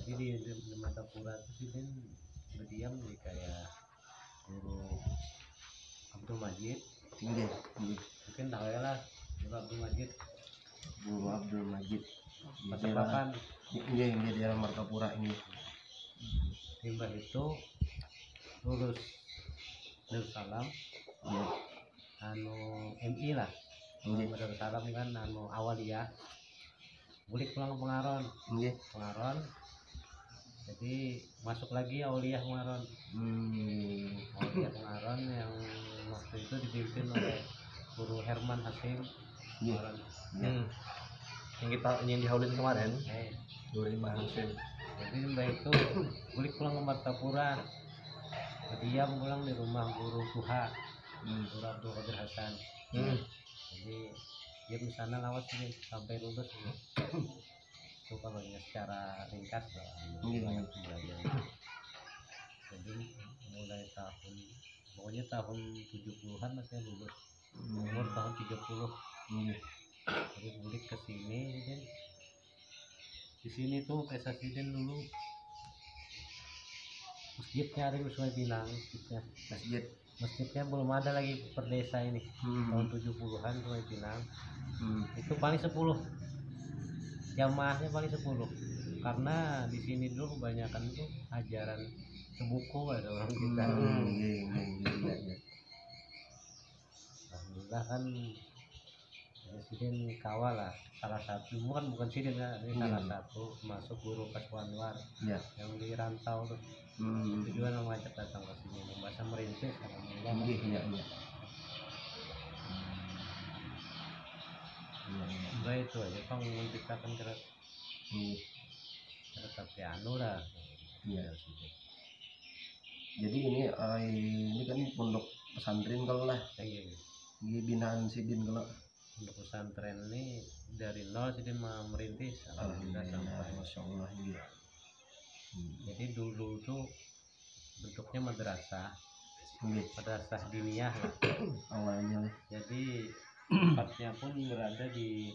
Jadi di Martapura itu sih kan berdiam nih kayak guru Abdul Majid. Mungkin tahu ya lah guru Abdul Majid. Pasapakan. Iya, ini di daerah Martapura ini. Limbah itu lulus Darussalam. Iya. Anu MI lah. Darussalam kan anu awaliyah. Bulik pulang ke Pengaron. Iya. Pengaron. Jadi masuk lagi Auliah Pengaron. Auliah Pengaron yang waktu itu dipimpin oleh Guru Herman Hasim. Pengaron. Yang dihaulin kemarin. Guru Herman Hasim. Jadi mbak itu balik pulang ke Martapura. Berdiam pulang di rumah Guru Tuha. Guru Abdul Qadir Hasan. Jadi dia di sana lawat sini sampai lulus. Itu kalau secara ringkas lah. Jadi mulai pokoknya tahun 70-an masih lulus. Umur tahun 30. Jadi balik ke sini. Di sini tuh Presiden dulu masjidnya ada di Sungai Pinang. Masjidnya belum ada lagi per desa ini. Tahun 70-an Sungai Pinang. Itu paling 10. Jamaahnya paling 10. Karena di sini dulu kebanyakan itu ajaran sebuku ada orang kita. Alhamdulillah kan Presiden kawal lah, salah satu bukan Presiden ya, ini salah satu masuk Guru Kaswanwar yang di rantau tuh. Tujuan mengajak datang ke sini membaca merintis alhamdulillah. Baik itu aja Kang menciptakan kereta piano lah. Jadi ini kan pondok pesantren kalau lah. Ini binaan Sidin kalau untuk pesantren ini dari nol Sidin merintis alhamdulillah sampai Masya Allah ini. Jadi dulu tuh bentuknya madrasah diniyah lah awalnya. Jadi tempatnya pun berada di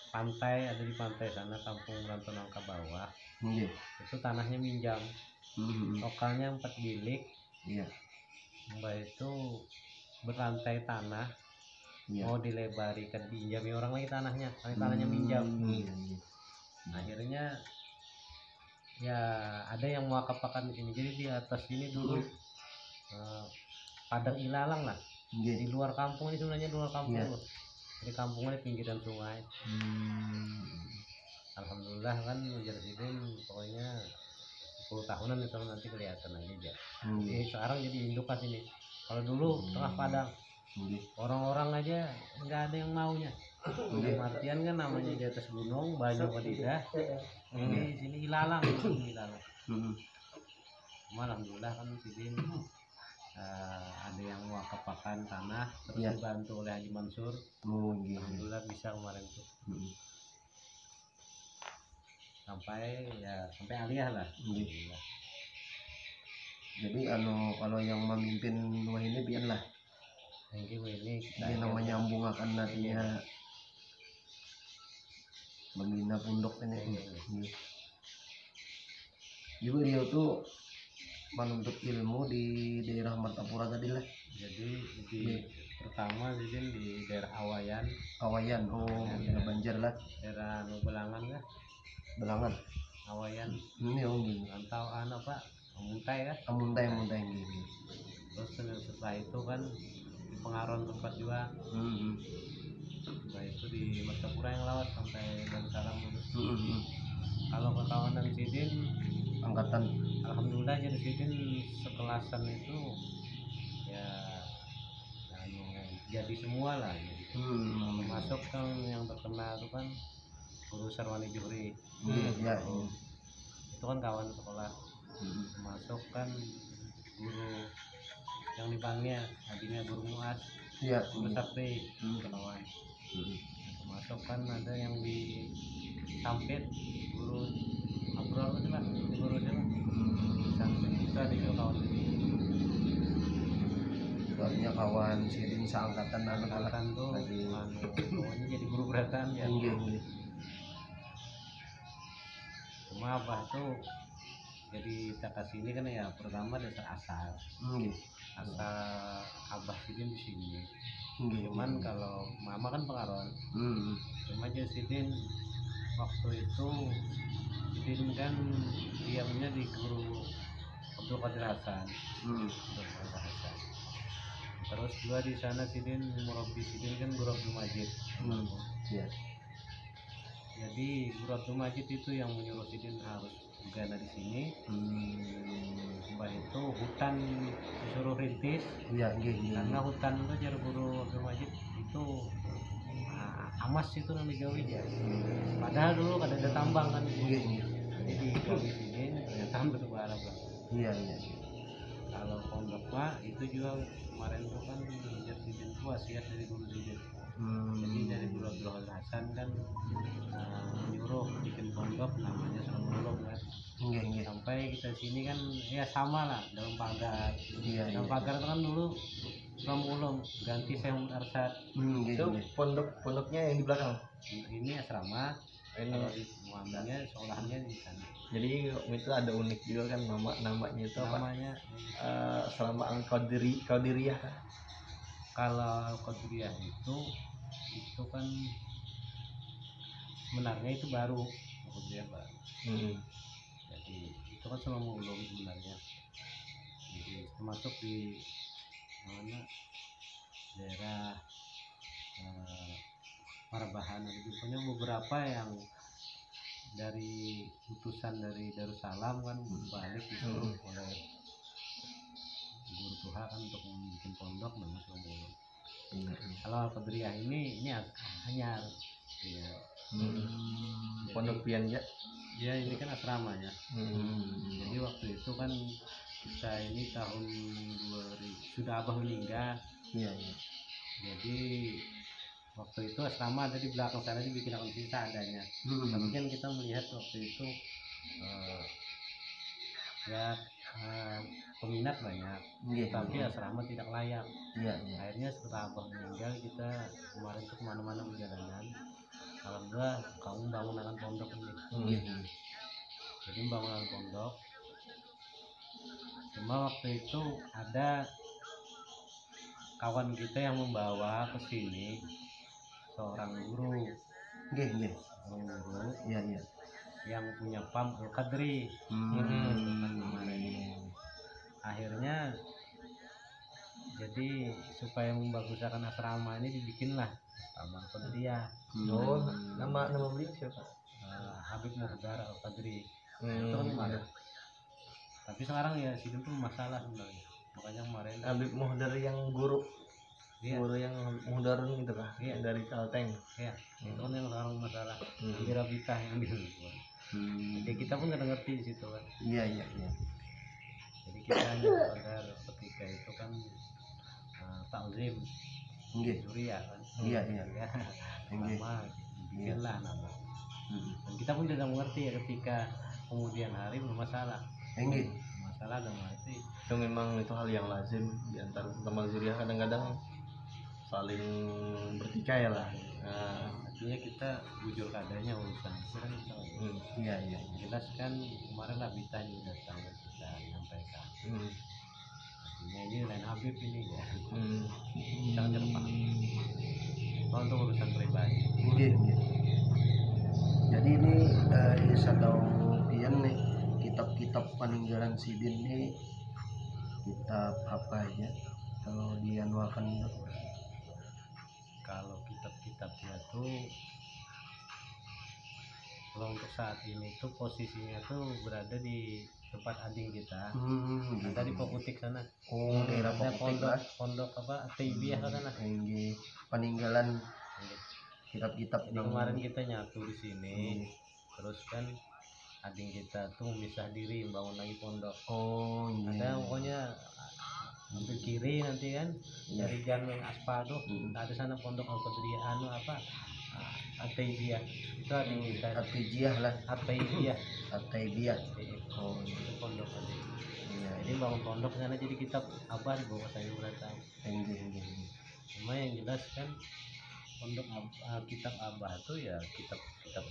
pantai, ada di pantai sana Kampung Rantau Nangka Bawah. Itu tanahnya minjam. Lokalnya 4 bilik. Mbak itu berlantai tanah. Mau dilebari kan diinjami orang lagi tanahnya minjam. Akhirnya ya ada yang mewakaf-wakaf di sini. Jadi di atas ini dulu padang ilalang lah. Di luar kampung ini sebenarnya, luar kampung loh. Jadi kampungnya di pinggiran sungai. Alhamdulillah kan Mujahidin pokoknya 10 tahunan itu nanti kelihatan aja. Jadi sekarang jadi indukan sini. Kalau dulu tengah padang, orang-orang aja nggak ada yang maunya. Artian kan namanya di atas gunung banyak wadidah. Ini sini ilalang, ilalang. Alhamdulillah kan Sidin ada yang wakaf-wakafan tanah terus dibantu oleh Haji Mansur. Alhamdulillah bisa kemarin tuh. Sampai aliyah lah. Jadi kalau yang memimpin wah ini pian lah. Ini namanya nyambung akan nantinya membina pondok ini. Juga dia tuh menuntut ilmu di daerah Martapura tadi lah. Jadi pertama di daerah Awayan. Daerah Banjar lah. Daerah Belangan lah. Belangan. Awayan. Ini gitu. Antau Pak Muntai kan? Muntai gitu. Terus setelah itu kan di Pengaron tempat juga. Setelah itu di Martapura yang lewat sampai Darussalam. Kalau kekawanan Sidin angkatan, alhamdulillah jadi Sidin sekelasan itu ya jadi semua lah. Masuk kan yang terkenal itu kan Guru Sarwani Juhri. Itu kan kawan sekolah. Masuk kan guru yang dipanggil adiknya Guru Muas. Guru Sapri kawan. Masuk kan ada yang di Sampit Guru Abrol itu lah, guru siapa? Sampit itu ada juga kawan ini. Soalnya kawan Sidin seangkatan tuh pokoknya jadi guru beratan ya. Cuma Abah tuh jadi kita kasih ini kan ya pertama dasar asal. Asal Abah Sidin di sini. Cuman kalau Mama kan Pengaron. Cuma aja Sidin waktu itu Sidin kan diamnya di Guru Abdul Qadir Hasan. Terus juga di sana Sidin murabi Sidin kan Guru Abdul Majid. Jadi Guru Abdul Majid itu yang menyuruh Sidin harus gana di sini. Mbak itu hutan disuruh rintis. Karena hutan itu jadi Guru Abdul Majid itu amas itu yang digawi ya. Padahal dulu kan ada tambang kan. Jadi digawi Sidin ternyata berbarang. Kalau pondok mah itu juga kemarin tuh kan Sidin itu wasiat dari Guru Sidin. Jadi dari Guru Abdul Hasan kan menyuruh bikin pondok namanya Sulawulung kan. Sampai kita sini kan ya sama lah dalam pagar. Dalam pagar itu kan dulu Sulawulung ganti Syekh Arsad. Itu pondoknya yang di belakang. Ini asrama. Kalau di muamilnya sekolahannya di sana. Jadi itu ada unik juga kan namanya itu apa? Namanya selama Al-Qadiriyah. Kalau Al-Qadiriyah itu kan sebenarnya itu baru Al-Qadiriyah baru. Jadi itu kan selama ulum sebenarnya. Jadi termasuk di mana daerah Marbahan. Ada beberapa yang dari utusan dari Darussalam kan balik disuruh oleh Guru Tuha kan untuk membuat pondok namanya Sulawulung. Kalau Al-Qadiriyah ini hanya pondok pian ya. Ya ini kan asramanya. Jadi waktu itu kan kita ini tahun 2000 sudah Abah meninggal. Jadi waktu itu asrama ada di belakang sana dibikin akun sisa adanya. Tapi kan kita melihat waktu itu peminat banyak, tapi asrama tidak layak. Akhirnya setelah Abah meninggal kita kemarin tuh kemana-mana perjalanan. Alhamdulillah kamu bangunan pondok ini. Jadi bangunan pondok. Cuma waktu itu ada kawan kita yang membawa ke sini seorang guru. Guru. yang punya PAM Al-Qadri. Kemarin akhirnya jadi supaya membaguskan asrama ini dibikinlah asrama Al-Qadriyah. Nama beliau siapa? Habib Muhdar Al-Qadri. Itu kan kemarin. Tapi sekarang ya situ tuh masalah sebenarnya. Makanya kemarin Habib Muhdar yang guru. Iya. Guru yang Muhdar gitu kah? Iya. Dari Kalteng. Iya. Itu kan yang sekarang masalah. Birabitah yang gitu. Jadi kita pun nggak ngerti di situ kan. Iya. Jadi kita hanya sekedar ketika itu kan takzim Suriah kan. Iya. Nama dibikinlah nama. Dan kita pun tidak mengerti ya ketika kemudian hari bermasalah. Masalah dalam arti itu memang itu hal yang lazim di antara teman Suriah, kadang-kadang saling bertikai lah. Artinya kita jujur adanya urusan itu kan kita iya jelas kan kemarin lah Bita juga datang kita menyampaikan artinya ini lain Habib ini ya jangan terpaham untuk urusan pribadi. Jadi ini satu pian nih kitab-kitab peninggalan Sidin nih, kitab apa aja kalau dianuakan itu? Kalau kitab-kitabnya tuh kalau untuk saat ini tuh posisinya tuh berada di tempat ading kita. Ada di Pokutik sana. Daerah Pokutik lah. Pondok apa? Taibiyah ke sana. Peninggalan kitab-kitab yang kemarin kita nyatu di sini. Terus kan ading kita tuh memisah diri bangun lagi pondok. Ada pokoknya hampir kiri nanti kan dari jalan aspal tuh ada sana pondok Al-Qadriyah apa At-Taibiyah itu ada kita At-Taibiyah lah At-Taibiyah itu pondok aja. Jadi bangun pondok sana jadi kita abah bawa saya berata. Cuma yang jelas kan pondok kitab abah tuh ya kitab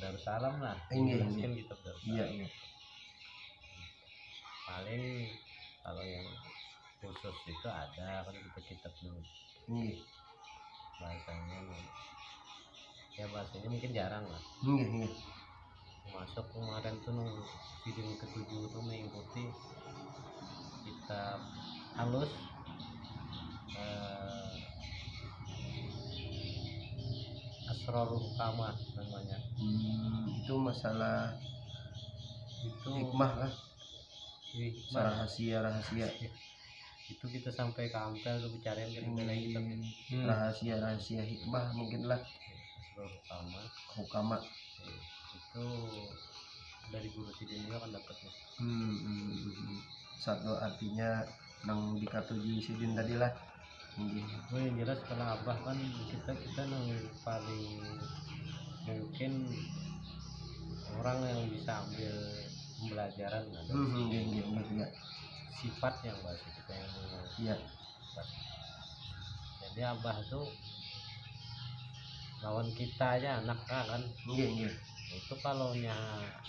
Darussalam lah. Kan kitab Darussalam. Paling kalau yang khusus itu ada kan kitab dulu. Bahasanya mungkin jarang lah. Masuk kemarin tuh video ke-7 tuh mengikuti kitab halus Asrarul Hukama namanya. Itu masalah itu hikmah lah. Rahasia itu kita sampai ke Ampel tuh bicarain kan lagi rahasia hikmah mungkin lah. Hukama itu dari guru Sidin juga kan dapatnya. Satu artinya nang dikatuji Sidin tadi lah. Yang jelas kalau abah kan kita nang paling mungkin orang yang bisa ambil pembelajaran sifat yang bahasa kita yang jadi abah tuh lawan kita aja anak kan itu kalau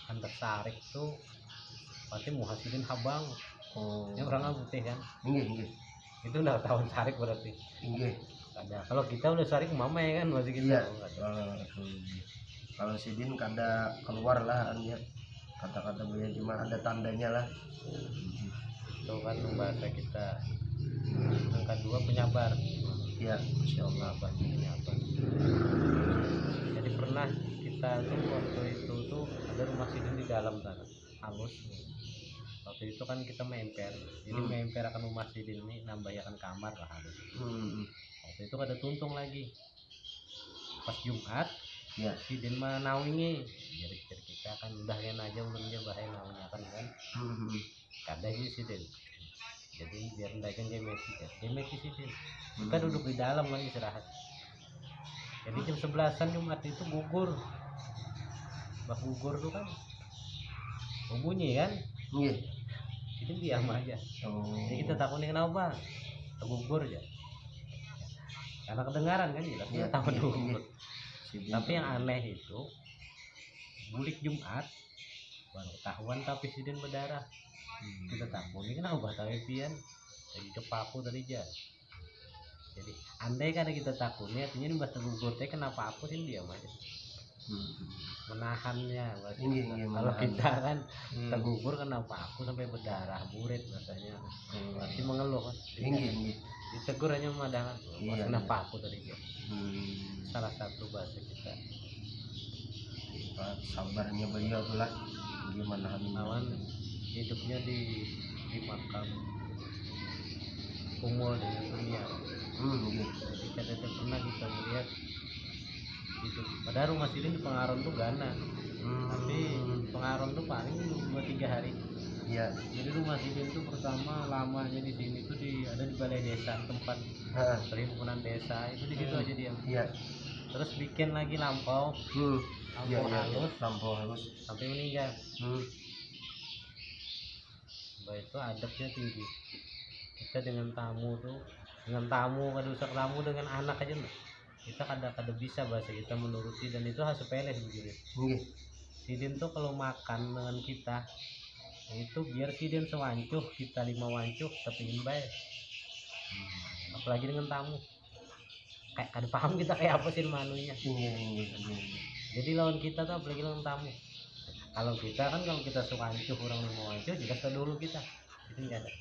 hendak sarik tuh pasti muhasidin habang yang orang putih kan itu udah tahun sarik berarti ada. Kalau kita udah sarik mama ya kan masih kita kalau Sidin kada keluar lah lihat kata-kata beliau cuma ada tandanya lah. Itu kan bahasa kita. Yang kedua penyabar. Ya, Masya Allah penyabar. Jadi pernah kita tuh waktu itu tuh ada rumah Sidin di dalam sana halus. Waktu itu kan kita memper, jadi memper akan rumah Sidin ini nambahkan kamar lah halus. Waktu itu ada tuntung lagi. Pas Jumat Sidin mah nawingi jadi kita kan udah kan aja ulunnya bahaya nawinnya kan kada sih Sidin jadi biar ndakan gemeti Sidin kita duduk di dalam lagi istirahat. Jadi jam 11-an Jumat itu gugur tuh kan bunyi kan Sidin diam aja. Jadi kita takutin kenapa gugur aja karena kedengaran kan jelas kita tahu dulu. Tapi yang aneh itu bulik Jumat baru ketahuan tapi Sidin berdarah. Kita takut ini kenapa tapi pian jadi kepaku tadi aja. Jadi andai karena kita takutnya artinya ini bahasa gugur teh kenapa aku sih diam aja. menahannya Ini kalau kita kan tergugur kena paku sampai berdarah burit rasanya masih mengeluh kan ditegur hanya memadahkan kena paku tadi ya. Salah satu bahasa kita sabarnya beliau itulah gimana lawan hidupnya di makam kumul dengan dunia. Jadi kadang pernah kita melihat itu padahal rumah Sidin di Pengaron tuh gana tapi Pengaron tuh paling 2-3 hari ya. Jadi rumah Sidin tuh pertama lamanya di sini tuh ada di balai desa tempat perhimpunan desa itu di situ aja dia ya. Terus bikin lagi lampau halus sampai meninggal. Itu adabnya tinggi kita dengan tamu kada usah tamu dengan anak aja kita kada bisa bahasa kita menuruti dan itu harus sepele begini. Sidin tuh kalau makan dengan kita itu biar Sidin sewancuh kita 5 wancuh tapi ingin baik. Apalagi dengan tamu kayak kada paham kita kayak apa sih manunya. Jadi lawan kita tuh apalagi lawan tamu. Kalau kita kan kalau kita sewancuh orang 5 wancuh jelas dulu kita itu enggak ada.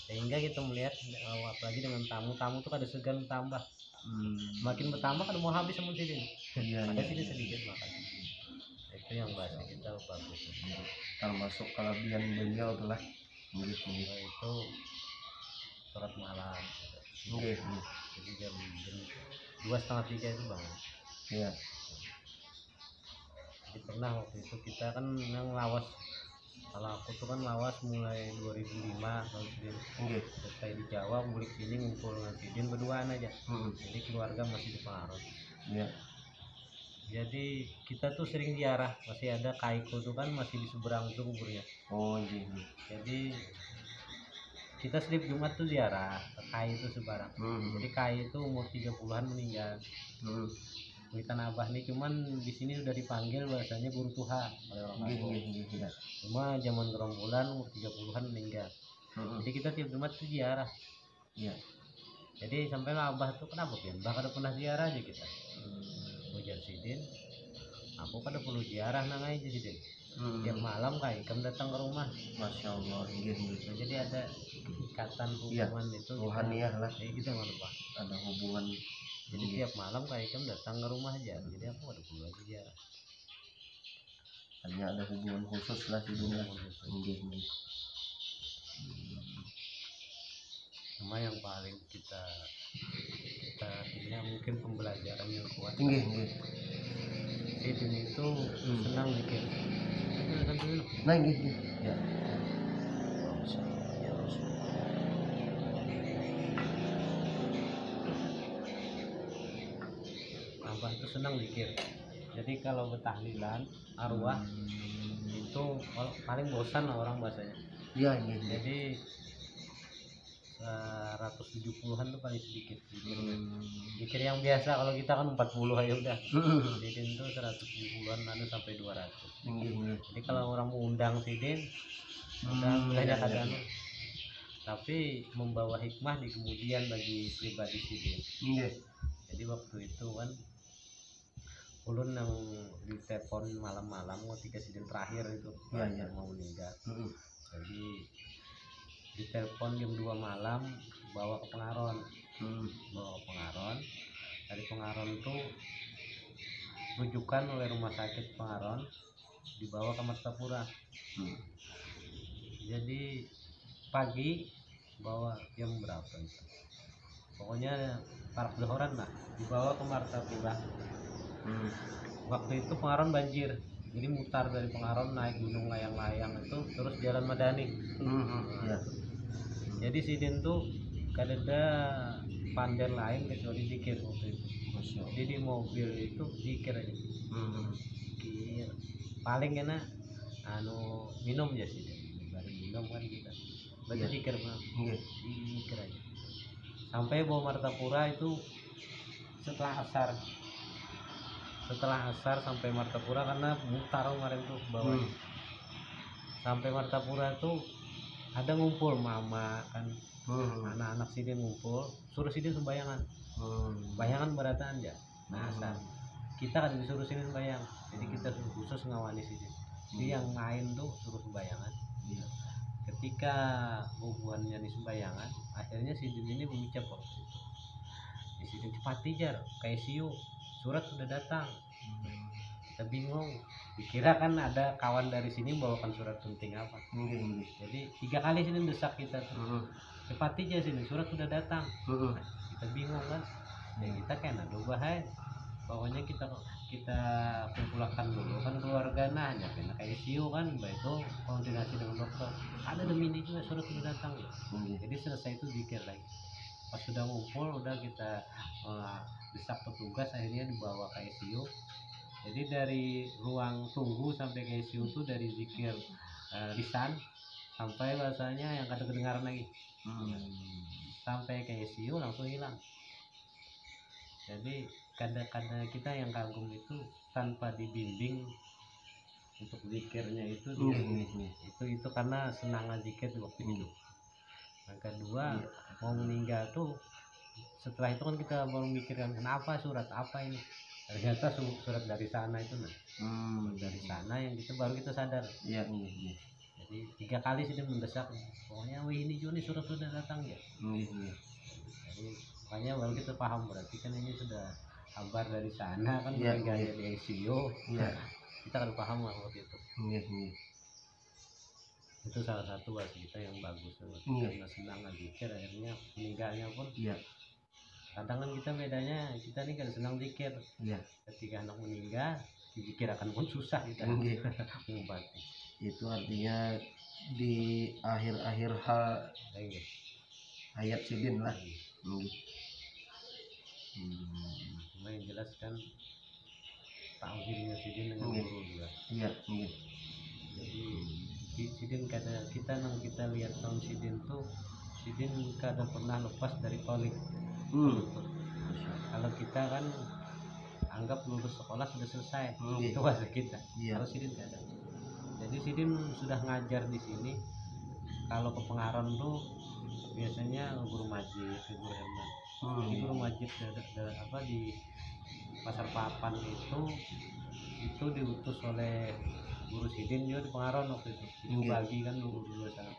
Sehingga kita melihat apalagi dengan tamu tuh kada segan tambah. Makin bertambah kan mau habis sama Sidin. Ada Sidin sedikit makan. Itu yang bahasa kita bagus. Termasuk kelebihan beliau itulah itu sholat malam. Jadi jam 2:30 itu bangun. Iya. Jadi pernah waktu itu kita kan yang lawas. Kalau aku tuh kan lawas mulai 2005 tahun Sidin. Selesai di Jawa, balik sini ngumpul dengan Sidin berduaan aja. Jadi keluarga masih di Pengaron. Iya. Jadi kita tuh sering ziarah, masih ada Kaiko tuh kan masih di seberang tuh kuburnya. Jadi kita setiap Jumat tuh ziarah ke Kai itu sebarang. Jadi Kai itu umur 30-an meninggal. Witan Abah nih cuman di sini udah dipanggil bahasanya guru Tuhan oleh orang tua. Cuma zaman gerombolan umur 30-an meninggal. Jadi kita tiap Jumat tuh ziarah. Iya. Jadi sampai Abah tuh kenapa Pian? Bahkan pernah ziarah aja kita. Ujar Sidin, aku kada perlu ziarah nang aja Sidin. Tiap malam kayak ikam datang ke rumah. Masya Allah. Jadi ada ikatan hubungan itu rohaniah lah. Kita nggak lupa. Ada hubungan. Jadi tiap malam kayak ikam datang ke rumah aja. Jadi aku ada perlu lagi ziarah. Hanya ada hubungan khusus lah Sidin lah. Cuma yang paling kita ini mungkin pembelajaran yang kuat. Sidin itu senang bikin. Nah gitu. Ya. Abah itu senang zikir. Jadi kalau bertahlilan arwah itu paling bosan lah orang bahasanya. Iya. Jadi 170-an tuh paling sedikit. Zikir yang biasa kalau kita kan 40 aja udah. Sidin tuh 170-an ada sampai 200. Jadi kalau orang mau undang Sidin banyak kadang. Tapi membawa hikmah di kemudian bagi pribadi Sidin. Jadi waktu itu kan ulun yang ditelepon malam-malam ketika Sidin terakhir itu yang mau meninggal. Jadi ditelepon jam 2 malam bawa ke Pengaron. Dari Pengaron tuh rujukan oleh rumah sakit Pengaron dibawa ke Martapura. Jadi pagi bawa jam berapa itu pokoknya parak dohoran lah dibawa ke Martapura. Waktu itu Pengaron banjir jadi mutar dari Pengaron naik gunung layang-layang itu terus jalan Madani. Jadi Sidin tuh kada ada pandan lain kecuali zikir waktu itu. Jadi di mobil itu zikir aja. Zikir paling enak minum ya Sidin baru minum kan kita baca zikir zikir aja sampai bawa Martapura itu setelah asar sampai Martapura karena mutar kemarin tuh bawah. Sampai Martapura tuh ada ngumpul mama kan anak-anak Sidin ngumpul suruh Sidin sembayangan bayangan berataan aja asar kita kan disuruh sini sembahyang, jadi kita khusus ngawani Sidin. Jadi yang main tuh suruh sembayangan. Ketika bubuhannya di sembayangan, akhirnya Sidin ini mengucap waktu itu, di Sidin cepat tijar kayak siu, surat sudah datang. Kita bingung, dikira kan ada kawan dari sini bawakan surat penting apa. Jadi 3 kali Sidin desak kita tuh, cepat aja sini, surat sudah datang. Kita bingung kan, ya kita kan aduh bahaya, pokoknya kita kumpulkan dulu kan keluarga, nah hanya kena kayak siu kan, baik itu koordinasi dengan dokter, ada demi ini juga surat sudah datang ya. Jadi selesai itu zikir lagi, pas sudah ngumpul udah kita desak petugas, akhirnya dibawa ke ICU. Jadi dari ruang tunggu sampai ke ICU tuh dari zikir lisan sampai bahasanya yang kada kedengaran lagi. Sampai ke ICU langsung hilang. Jadi kadang-kadang kita yang kagum itu tanpa dibimbing untuk zikirnya itu, itu karena senang zikir di waktu itu. Yang kedua, mau meninggal tuh setelah itu kan kita baru mikirkan kenapa surat apa ini, ternyata surat dari sana itu dari sana yang kita baru kita sadar. Jadi 3 kali sih dia mendesak, pokoknya ini Juni surat sudah datang ya. Jadi makanya baru kita paham, berarti kan ini sudah kabar dari sana kan, meninggalnya di ICU. Kita kan paham lah waktu itu. Itu salah satu bahasa kita yang bagus, karena senang zikir akhirnya meninggalnya pun. Kadang kan kita bedanya, kita nih kan senang zikir. Ketika anak meninggal zikir akan pun susah kita mengobati. Itu artinya di akhir-akhir hayat Sidin lah. Cuma yang jelas kan tauhidnya Sidin dengan guru juga. Jadi Sidin kita lihat tahun Sidin tuh, Sidin kada pernah lepas dari tolik. Kalau kita kan anggap lulus sekolah sudah selesai, itu bahasa kita. Kalau Sidin kada. Jadi Sidin sudah ngajar di sini. Kalau ke Pengaron tuh biasanya guru majid, guru Herman. Di guru majid di Pasar Papan itu diutus oleh guru Sidin juga di Pengaron waktu itu. Jadi bagi kan guru sana.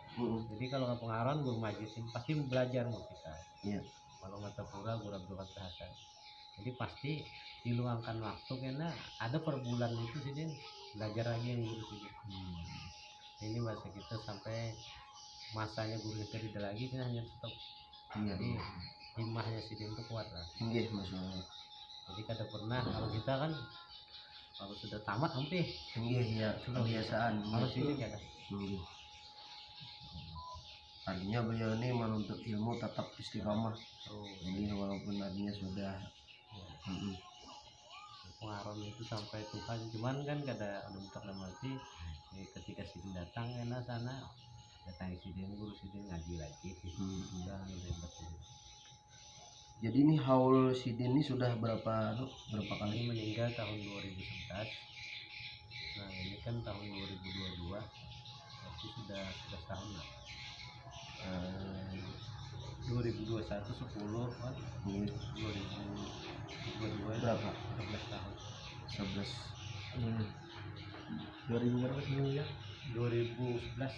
Jadi kalau ke Pengaron guru majid pasti belajar mau kita. Kalau mata pura guru Abdul Hasan. Jadi pasti diluangkan waktu, karena ada per bulan itu Sidin belajar lagi yang guru Sidin. Ini bahasa kita sampai masanya guru kita tidak lagi, kita hanya stop. Jadi himmahnya Sidin itu kuat lah. Jadi kada pernah, kalau kita kan kalau sudah tamat hampir kebiasaan. Kalau Sidin kada. Artinya beliau ini menuntut ilmu tetap istiqamah. Jadi walaupun artinya sudah Pengaruh itu sampai Tuhan, cuman kan kada untuk mati. Ketika Sidin datang enak sana, datang Sidin, guru Sidin ngaji lagi. Jadi ini haul Sidin ini sudah berapa kali? Ini meninggal tahun 2011. Nah ini kan tahun 2022, berarti sudah tahun lah. 2021 10 kan, 2022 berapa? 11 tahun. 2000 berapa sebelumnya? 2011.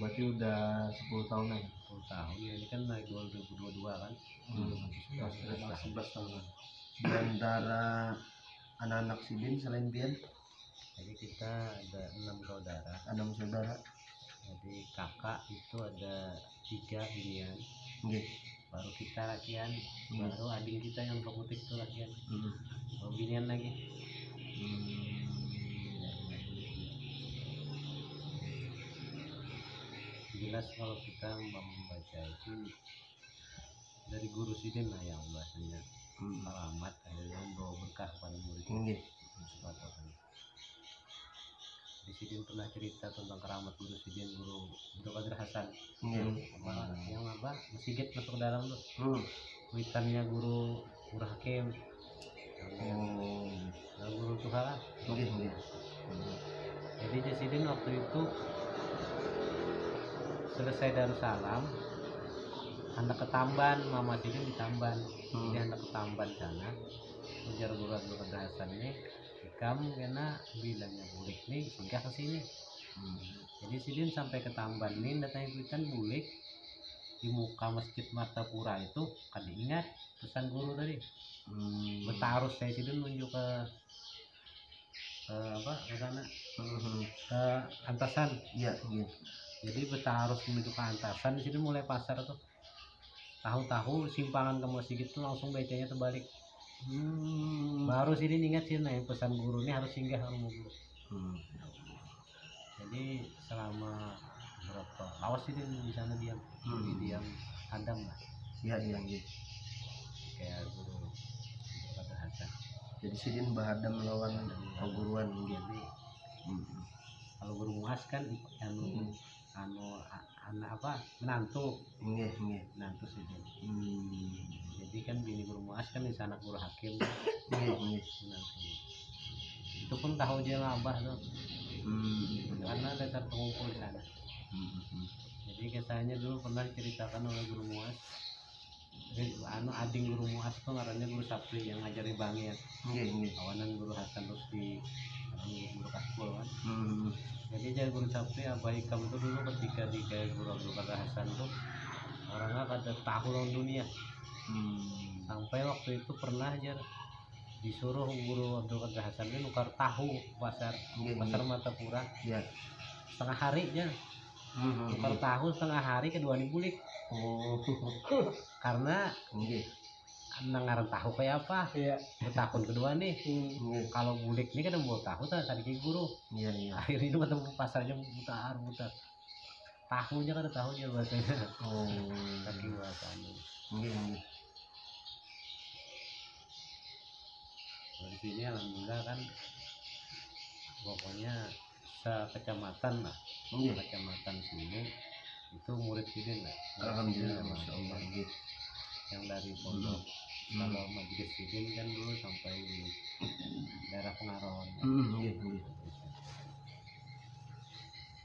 Berarti udah 10 tahunan. 10 tahun ya, ini kan naik 2022 kan. 11 tahun. Di antara anak-anak Sidin selain Bian, jadi kita ada 6 saudara. 6 saudara. Jadi kakak itu ada 3 binian. Baru kita lakian, baru adik kita yang putih itu lakian. Baru binian lagi. Jelas kalau kita membaca itu dari guru Sidin lah yang bahasanya alamat, akhirnya membawa berkah pada murid. Di Sidin pernah cerita tentang keramat guru Sidin, guru Abdul Qadir Hasan. Yang apa? Sigit masuk ke dalam tuh. Witannya guru Hakim. Guru Tuhan. Jadi di Sidin waktu itu selesai Darussalam, hendak ke Tamban, mama Sidin di Tamban. Jadi hendak ke Tamban sana ujar guru Hasannya kamu kena bilangnya bulik nih singgah ke sini. Jadi Sidin sampai ke Tamban nih datang ikan bulik di muka Masjid Martapura itu kan ingat pesan guru tadi. Bertarus saya Sidin nunjuk ke apa ke sana ke Antasan. Iya. Jadi bertarus menuju ke Antasan di sini mulai pasar tuh. Tahu-tahu simpangan ke masjid itu langsung becanya terbalik. Baru Sidin ingat sih nah pesan guru ini harus singgah ke rumah guru. Jadi selama berapa awas Sidin di sana diam. Jadi diam hadam lah. Iya. Kayak guru kata Hasan. Jadi Sidin bahadam melawan perguruan jadi kalau guru muas kan anu anak apa menantu menantu Sidin. Jadi kan bini guru muas kan di sana guru hakim menantu. Itu pun tahu dia abah tuh karena dasar pengumpul di sana. Jadi kisahnya dulu pernah diceritakan oleh guru muas. Ading guru muas tuh ngarannya guru Sapri yang ngajari Bangir. Kawanan guru Hasan terus di guru Kasbul kan. Jadi jadi guru Sapri Abah Ikam tuh dulu ketika di kayak guru Abdul Qadir Hasan tuh orangnya kada tahu orang dunia. Sampai waktu itu pernah aja disuruh guru Abdul Qadir Hasan ini nukar tahu pasar Martapura. Setengah hari aja. Nukar tahu setengah hari kedua nih bulik. Karena ngaran tahu kayak apa tahun kedua nih kalau bulik nih kan mau tahu tadi kayak guru akhirnya itu ketemu pasarnya mutar tahunya kan tahunya bahasanya kaki bahasanya di sini alhamdulillah kan pokoknya sekecamatan lah kecamatan sini itu murid Sidin lah. Alhamdulillah masya Allah. Yang dari pondok kalau majelis Sidin kan dulu sampai di daerah Pengaron.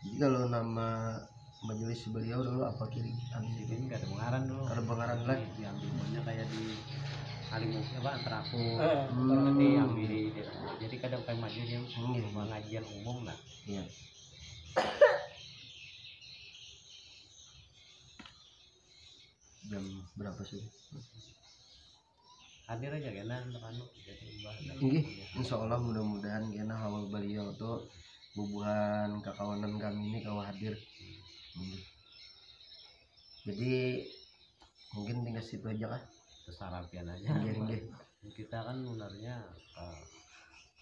Jadi kalau nama majelis beliau dulu apa kiri? Sidin nggak ada Pengaran dulu. Ada Pengaran lagi. Diambilnya kayak di Kalimuk apa antara aku nanti ambil jadi kadang kayak majelis yang pengajian umum lah. Iya. Jam berapa sih? Hadir aja kena untuk anu jadi insya Allah mudah-mudahan kena awal beliau tuh bubuhan kekawanan kami ini kau hadir. Jadi mungkin tinggal situ aja kah? Kesarapian aja. Kita kan sebenarnya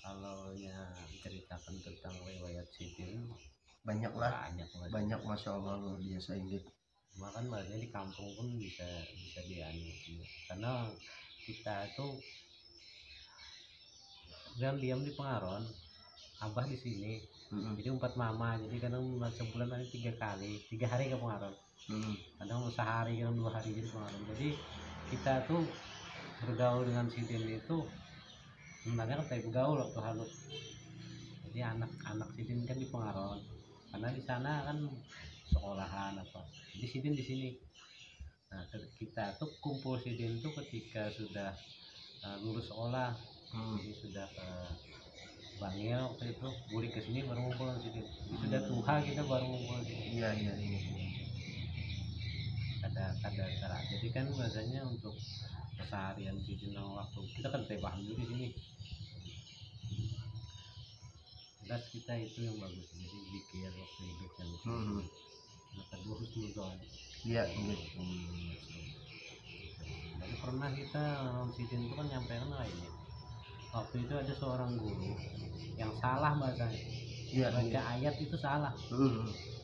kalau ceritakan tentang riwayat Sidin banyak masya Allah luar biasa ini. Makan bahasanya di kampung pun bisa dianu karena kita tuh diam di Pengaron, abah di sini. Jadi 4 mama, jadi kadang sebulan ada 3 hari ke Pengaron. Kadang sehari, kadang 2 hari jadi Pengaron. Jadi kita tuh bergaul dengan Sidin itu sebenarnya kan kayak bergaul waktu halus. Jadi anak-anak Sidin kan di Pengaron, karena di sana kan sekolahan apa. Di Sidin di sini. Nah, kita tuh kumpul Sidin tuh ketika sudah lulus sekolah. Jadi sudah ke Bangil waktu itu, bulik ke sini baru ngumpul Sidin. Sudah tua kita baru ngumpul sini. Iya. Ada cara. Jadi kan biasanya untuk keseharian Sidin waktu kita kan paham dulu di sini. Jelas kita itu yang bagus. Jadi pikir waktu hidup yang kedua husnuzon. Iya. Jadi pernah kita Sidin itu kan nyampaikan lainnya. Waktu itu ada seorang guru yang salah bahasanya. Baca ayat itu salah.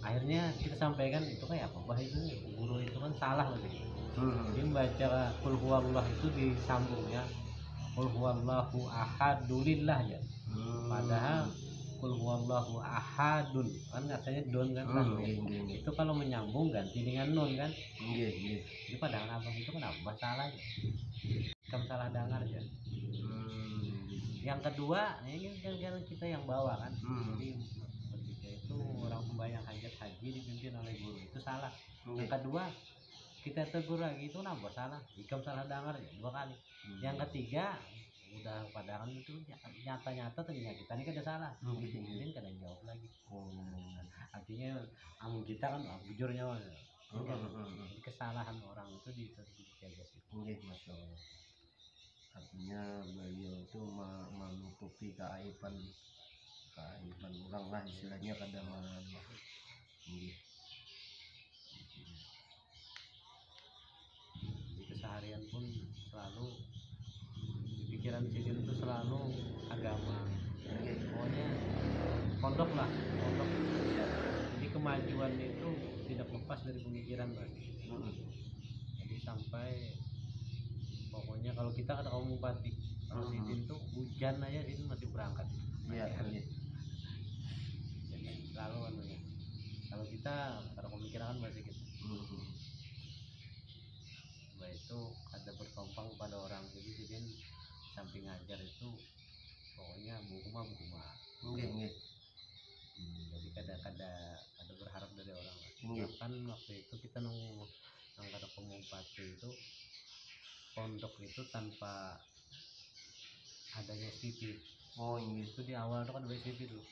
Akhirnya kita sampaikan itu kayak apa? Bah itu guru itu kan salah berarti. Jadi membaca qul huwallah itu disambungnya qul huwallahu ahadulillah ya. Padahal qul huwallahu ahadun kan katanya don kan itu kalau menyambung ganti dengan nun kan. Jadi padahal abang itu kan abah salah ya. Kamu salah dengar ya. Yang kedua ini kan kita yang bawa kan. Jadi ketika itu orang sembahyang hajat haji dipimpin oleh guru itu salah. Yang kedua kita tegur lagi itu nambah salah, ikam salah dengar ya 2 kali. Yang ketiga udah padahal itu nyata-nyata ternyata kita ini kada salah, mungkin kada jawab lagi. Artinya amun kita kan bujurnya, jadi kesalahan orang itu dijaga sih. Masya Allah. Artinya beliau itu menutupi keaiban orang lah istilahnya kada di keseharian pun selalu di pikiran Sidin itu selalu agama. Pokoknya pondok lah, pondok. Jadi kemajuan itu tidak lepas dari pemikiran, Mas. Jadi sampai pokoknya kalau kita ada kaum bupati, kalau Sidin tuh hujan aja Sidin masih berangkat. Jadi selalu anunya. Kalau kita ada pemikiran kan masih gitu. Nah itu ada bertompang pada orang, jadi Sidin samping ngajar itu pokoknya buku mah jadi kada berharap dari orang. Bahkan waktu itu kita nunggu ada pemupati itu pondok itu tanpa adanya SPP. Itu di awal itu kan ada SPP dulu.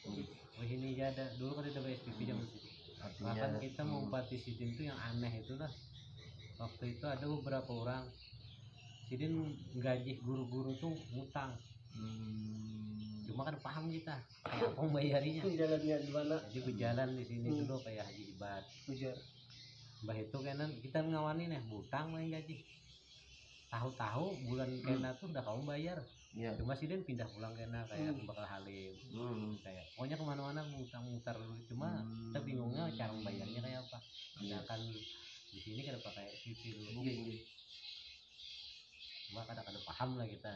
Ini aja ada dulu kan ada SPP zaman situ. Bahkan kita mempati Sidin itu yang aneh itu lah. Waktu itu ada beberapa orang Sidin gaji guru-guru tuh ngutang. Cuma kan paham kita kayak apa membayarinya. Jalannya di mana? Jadi berjalan di sini dulu kayak Haji Ibat. Mbah itu kanan kita ngawani nih butang main gaji. Tahu-tahu bulan kena tuh udah kamu bayar. Cuma Sidin pindah pulang kena kayak bakal Halim. Kayak pokoknya kemana-mana mutar dulu. Cuma kita bingungnya cara membayarnya kayak apa. Sedangkan di sini kada pakai SPP dulu. Cuma kadang-kadang paham lah kita.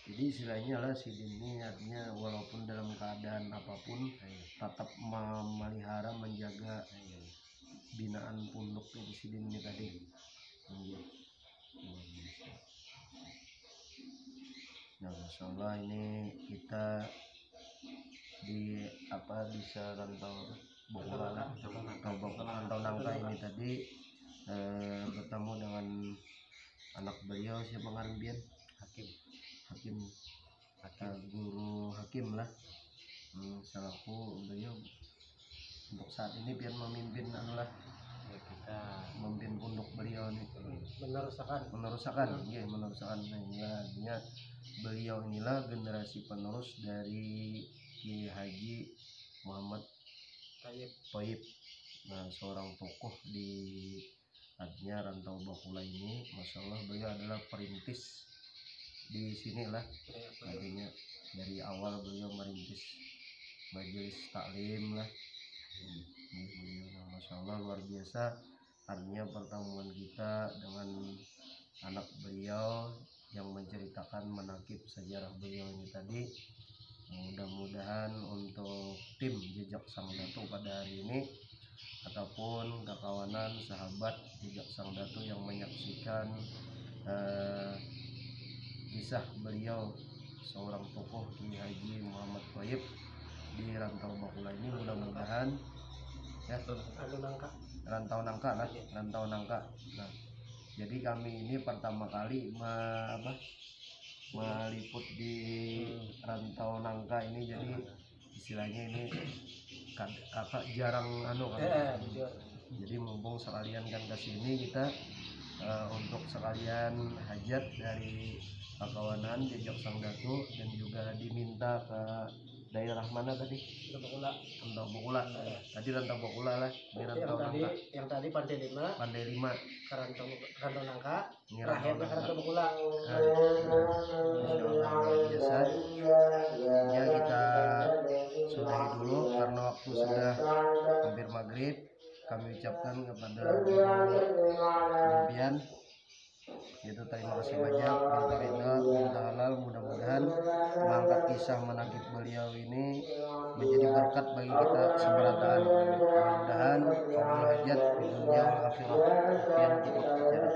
Jadi istilahnya lah Sidin ini artinya walaupun dalam keadaan apapun tetap memelihara menjaga binaan pondok di Sidin ini tadi. Nah, Masya Allah ini kita bisa rantau Bokula lah, rantau Nangka ini tadi bertemu dengan anak beliau siapa ngaran Hakim guru Hakim lah, selaku beliau untuk saat ini biar memimpin adalah kita memimpin pondok beliau nih meneruskan artinya beliau inilah generasi penerus dari Ki Haji Muhammad Thayyib. Nah, seorang tokoh di artinya rantau Bokula ini, Masya Allah beliau adalah perintis di sinilah. Artinya dari awal beliau merintis majelis taklim lah. Masya Allah luar biasa. Artinya pertemuan kita dengan anak beliau yang menceritakan menakib sejarah beliau ini tadi. Mudah-mudahan untuk tim Jejak Sang Datu pada hari ini ataupun kekawanan sahabat Jejak Sang Datu yang menyaksikan kisah beliau seorang tokoh Ki Haji Muhammad Thayyib di rantau Bokula ini, mudah-mudahan ya rantau Nangka. Nah, jadi kami ini pertama kali meliput di rantau Nangka ini, jadi istilahnya ini kakak jarang jadi mumpung sekalian kan kesini kita untuk sekalian hajat dari kawanan Jejak Sang Datu dan juga diminta ke daerah mana tadi? Rantau Bokula. Tadi rantau Bokula lah, di rantau Nangka. Yang tadi Pandai 5. Rantau Nangka. Terakhirnya rantau Bokula. Biasa. Ya kita sudahi dulu karena waktu sudah hampir maghrib. Kami ucapkan kepada pimpinan itu terima kasih banyak, minta ridha, minta halal, mudah-mudahan mengangkat kisah menakib beliau ini menjadi berkat bagi kita seberataan. Mudah-mudahan kabul hajat di dunia wal akhirah. Sekian cukup bicara.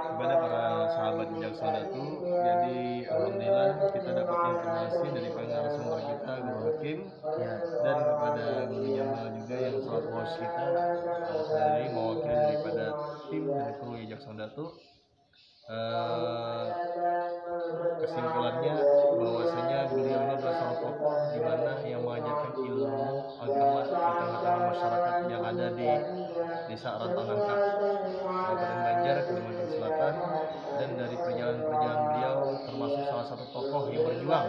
Kepada para sahabat Jejak Sang Datu, jadi alhamdulillah kita dapat informasi dari narasumber kita Guru Hakim dan kepada Guru Jamal juga yang selaku host kita. Saya ini mewakili daripada tim dan kru Jejak Saudatu. Kesimpulannya bahwasanya beliau ini adalah seorang tokoh di mana yang mengajarkan ilmu agama di tengah-tengah masyarakat yang ada di desa Rantau Nangka, Kabupaten Banjar, Kalimantan Selatan. Dan dari perjalanan beliau termasuk salah satu tokoh yang berjuang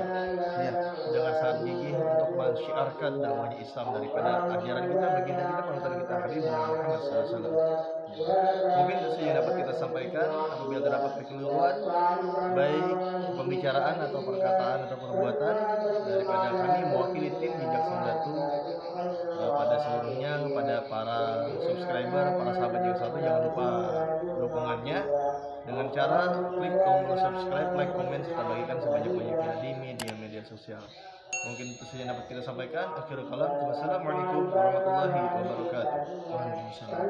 dengan sangat gigih untuk mensyiarkan dakwahnya Islam daripada ajaran kita, baginda kita, panutan kita Habibur Muhammad SAW. Mungkin itu saja yang dapat kita sampaikan. Apabila terdapat kekeliruan baik pembicaraan atau perkataan atau perbuatan daripada kami mewakili tim Jejak Saudatu, pada seluruhnya, kepada para subscriber, para sahabat Jejak Saudatu, jangan lupa dukungannya dengan cara klik tombol subscribe, like, komen, serta bagikan sebanyak-banyaknya di media-media sosial. Mungkin itu saja yang dapat kita sampaikan. Akhirul kalam. Wassalamualaikum warahmatullahi wabarakatuh. Waalaikumsalam.